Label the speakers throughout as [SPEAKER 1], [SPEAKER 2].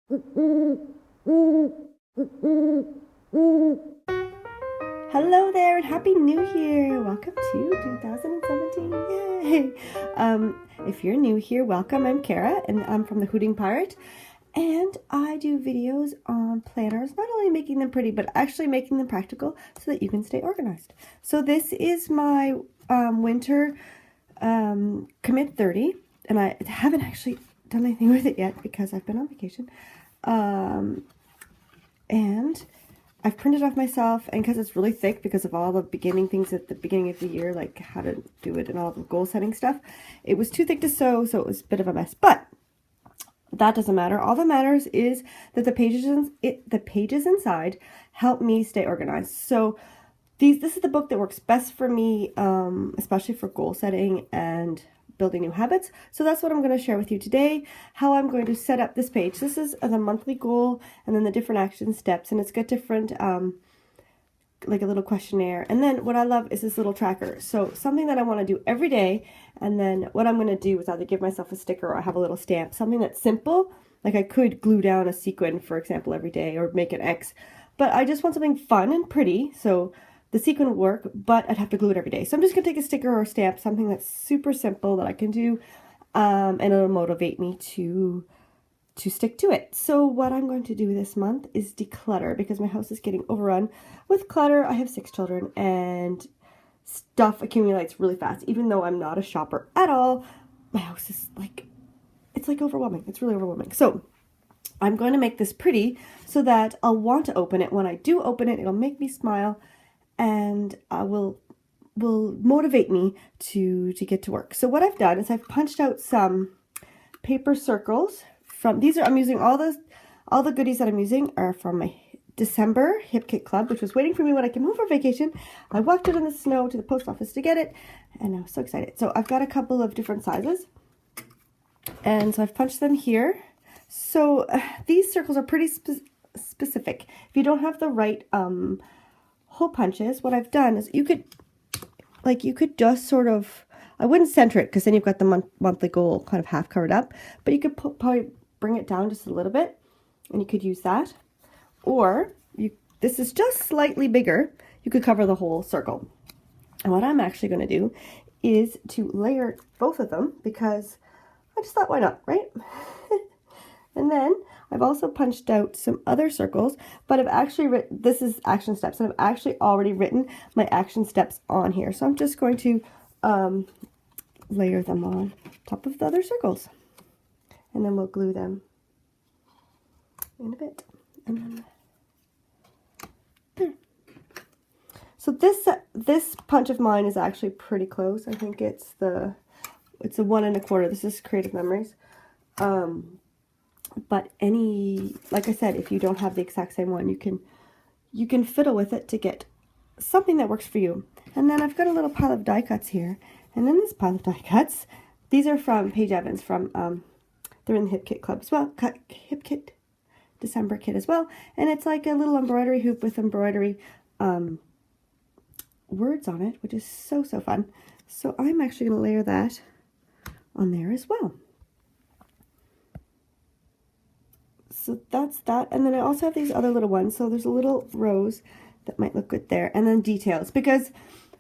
[SPEAKER 1] Hello there and Happy New Year! Welcome to 2017. Yay! If you're new here, welcome. I'm Kara and I'm from the Hooting Pirate. And I do videos on planners, not only making them pretty, but actually making them practical so that you can stay organized. So this is my winter commit 30, and I haven't actually done anything with it yet because I've been on vacation. And I've printed off myself, and because it's really thick because of all the beginning things at the beginning of the year, like how to do it and all the goal setting stuff, it was too thick to sew, so it was a bit of a mess. But that doesn't matter. All that matters is that the pages inside help me stay organized. So this is the book that works best for me, especially for goal setting and building new habits. So that's what I'm going to share with you today, how I'm going to set up this page. This is the monthly goal and then the different action steps, and it's got different like a little questionnaire. And then what I love is this little tracker. So something that I want to do every day, and then what I'm going to do is either give myself a sticker or I have a little stamp, something that's simple. Like I could glue down a sequin, for example, every day, or make an X, but I just want something fun and pretty. So the sequin would work, but I'd have to glue it every day. So I'm just going to take a sticker or a stamp, something that's super simple that I can do, and it'll motivate me to stick to it. So what I'm going to do this month is declutter, because my house is getting overrun with clutter. I have 6 children and stuff accumulates really fast. Even though I'm not a shopper at all, my house is like, it's like overwhelming. It's really overwhelming. So I'm going to make this pretty so that I'll want to open it. When I do open it, it'll make me smile, and will motivate me to get to work. So what I've done is I've punched out some paper circles from I'm using all the goodies that I'm using are from my December Hip Kit Club, which was waiting for me when I came home for vacation. I walked it in the snow to the post office to get it, and I was so excited. So I've got a couple of different sizes, and so I've punched them here. So these circles are pretty specific. If you don't have the right hole punches, what I've done is you could just sort of, I wouldn't center it because then you've got the monthly goal kind of half covered up, but you could probably bring it down just a little bit, and you could use that. Or this is just slightly bigger, you could cover the whole circle. And what I'm actually going to do is to layer both of them, because I just thought, why not, right? And then I've also punched out some other circles, but I've actually written, this is action steps, and I've actually already written my action steps on here. So I'm just going to layer them on top of the other circles, and then we'll glue them in a bit, and then there. So this punch of mine is actually pretty close. I think it's a 1 1/4. This is Creative Memories. But like I said, if you don't have the exact same one, you can fiddle with it to get something that works for you. And then I've got a little pile of die cuts here, and in this pile of die cuts, these are from Paige Evans from they're in the Hip Kit Club as well, Hip Kit December kit as well, and it's like a little embroidery hoop with embroidery words on it, which is so fun. So I'm actually going to layer that on there as well. So that's that. And then I also have these other little ones. So there's a little rose that might look good there. And then details. Because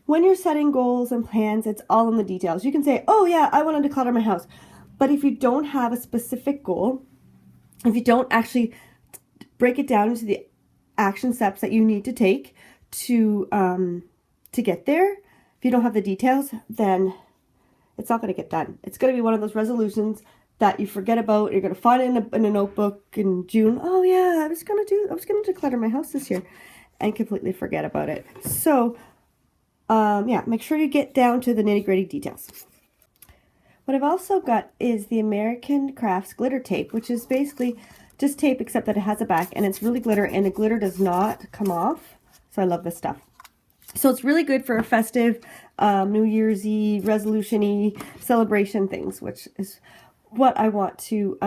[SPEAKER 1] when you're setting goals and plans, it's all in the details. You can say, oh yeah, I want to declutter my house. But if you don't have a specific goal, if you don't actually break it down into the action steps that you need to take to get there, if you don't have the details, then it's not going to get done. It's going to be one of those resolutions that you forget about. You're going to find it in a notebook in June. Oh yeah, I was going to declutter my house this year, and completely forget about it. So yeah, make sure you get down to the nitty-gritty details. What I've also got is the American Crafts glitter tape, which is basically just tape except that it has a back, and it's really glitter, and the glitter does not come off. So I love this stuff. So it's really good for a festive New Year's Eve, resolution-y celebration things, which is what I want to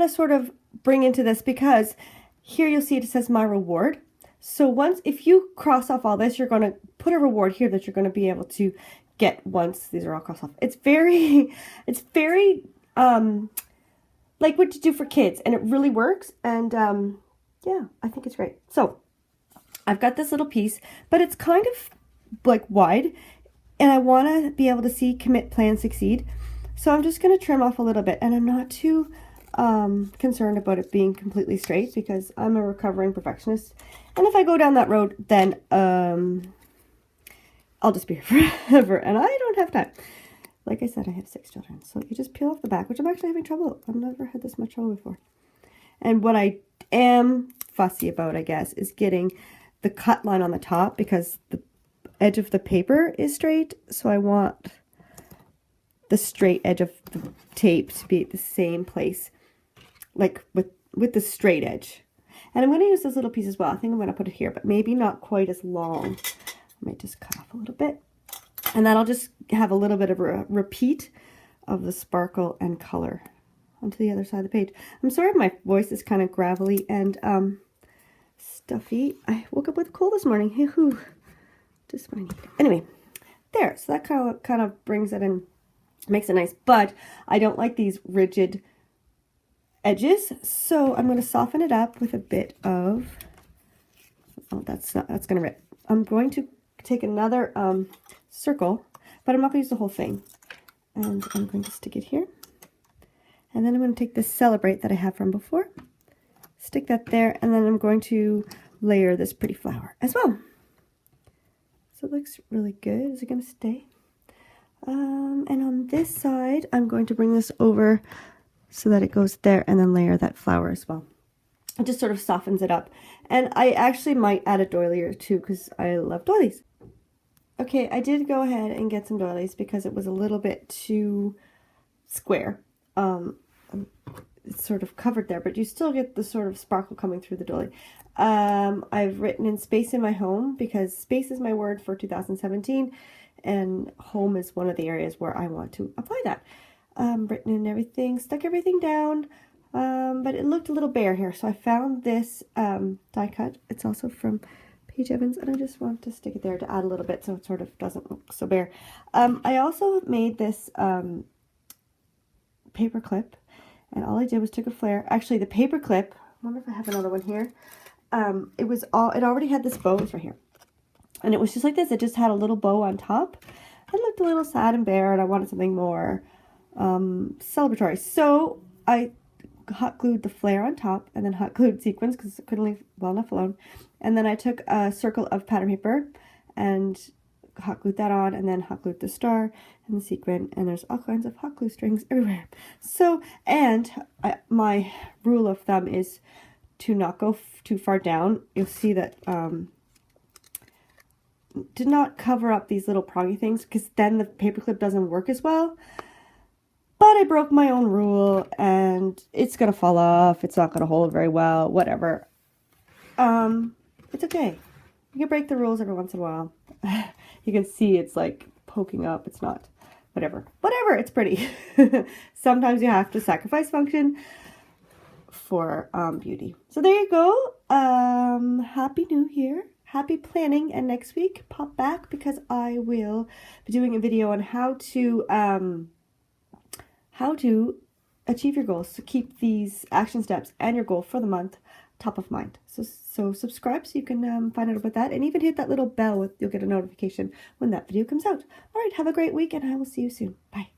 [SPEAKER 1] sort of bring into this, because here you'll see it says my reward. So if you cross off all this, you're going to put a reward here that you're going to be able to get once these are all crossed off. It's very like what to do for kids, and it really works. And yeah, I think it's great. So I've got this little piece, but it's kind of like wide, and I want to be able to see, commit, plan, succeed. So I'm just going to trim off a little bit, and I'm not too concerned about it being completely straight because I'm a recovering perfectionist. And if I go down that road, then I'll just be here forever, and I don't have time. Like I said, I have 6 children, so you just peel off the back, which I'm actually having trouble. I've never had this much trouble before. And what I am fussy about, I guess, is getting the cut line on the top because the edge of the paper is straight, so I want the straight edge of the tape to be at the same place, like with the straight edge. And I'm going to use this little piece as well. I think I'm going to put it here, but maybe not quite as long. I might just cut off a little bit. And that'll just have a little bit of a repeat of the sparkle and color onto the other side of the page. I'm sorry if my voice is kind of gravelly and stuffy. I woke up with a cold this morning. Hey, hoo. Just what I need. Anyway, there. So that kind of brings it in, makes it nice. But I don't like these rigid edges, so I'm going to soften it up with a bit of, oh, that's going to rip. I'm going to take another circle, but I'm not going to use the whole thing. And I'm going to stick it here. And then I'm going to take this Celebrate that I have from before, stick that there, and then I'm going to layer this pretty flower as well. So it looks really good. Is it going to stay? And on this side, I'm going to bring this over so that it goes there and then layer that flower as well. It just sort of softens it up. And I actually might add a doily or two because I love doilies. Okay, I did go ahead and get some doilies because it was a little bit too square. It's sort of covered there, but you still get the sort of sparkle coming through the doily. I've written in space in my home because space is my word for 2017, and home is one of the areas where I want to apply that. Written in everything, stuck everything down, but it looked a little bare here, so I found this die cut. It's also from Paige Evans, and I just want to stick it there to add a little bit so it sort of doesn't look so bare. I also made this paper clip, and all I did was took a flare. Actually, the paper clip, I wonder if I have another one here. It already had this bow. It's right here, and it was just like this. It just had a little bow on top. It looked a little sad and bare, and I wanted something more celebratory. So I hot glued the flare on top, and then hot glued sequins because I couldn't leave well enough alone. And then I took a circle of pattern paper and hot glued that on, and then hot glued the star and the sequin, and there's all kinds of hot glue strings everywhere. So, and my rule of thumb is to not go too far down. You'll see that to not cover up these little prongy things because then the paperclip doesn't work as well. But I broke my own rule, and it's going to fall off. It's not going to hold very well, whatever. It's okay. You can break the rules every once in a while. You can see it's like poking up. It's not, whatever. Whatever, it's pretty. Sometimes you have to sacrifice function for beauty. So there you go. Happy New Year. Happy planning. And next week, pop back because I will be doing a video on how to achieve your goals, to keep these action steps and your goal for the month top of mind. So subscribe so you can find out about that, and even hit that little bell you'll get a notification when that video comes out. All right, have a great week, and I will see you soon. Bye.